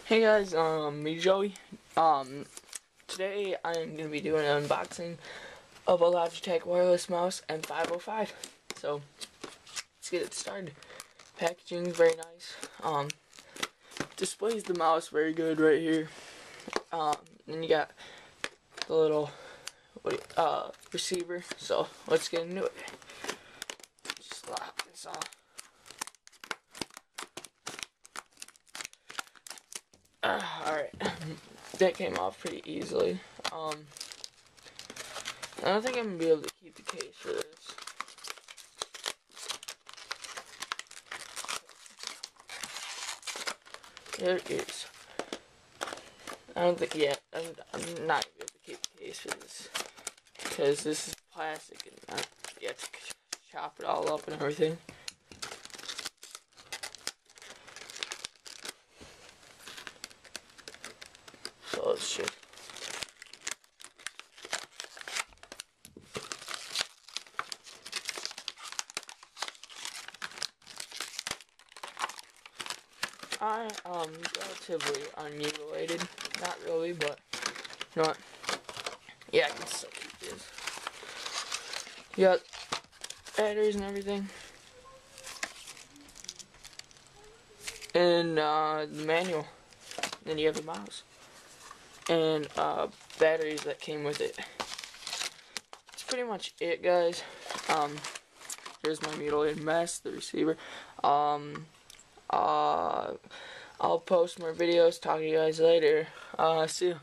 Hey guys, me Joey. Today I'm gonna be doing an unboxing of a Logitech wireless mouse M505. So let's get it started. Packaging is very nice. Displays the mouse very good right here. Then you got the little receiver. So let's get into it. Just lock this off. Alright, that came off pretty easily. I don't think I'm gonna be able to keep the case for this. There it is. I don't think yet. I'm not gonna be able to keep the case for this because this is plastic and you have to chop it all up and everything. So let's check. I relatively unmutilated. Not really, but you know what? Yeah, I can still keep this. You got batteries and everything. And the manual. Then you have the mouse. And batteries that came with it. That's pretty much it, guys. Here's my mutilated mess, the receiver. I'll post more videos. Talk to you guys later. See you.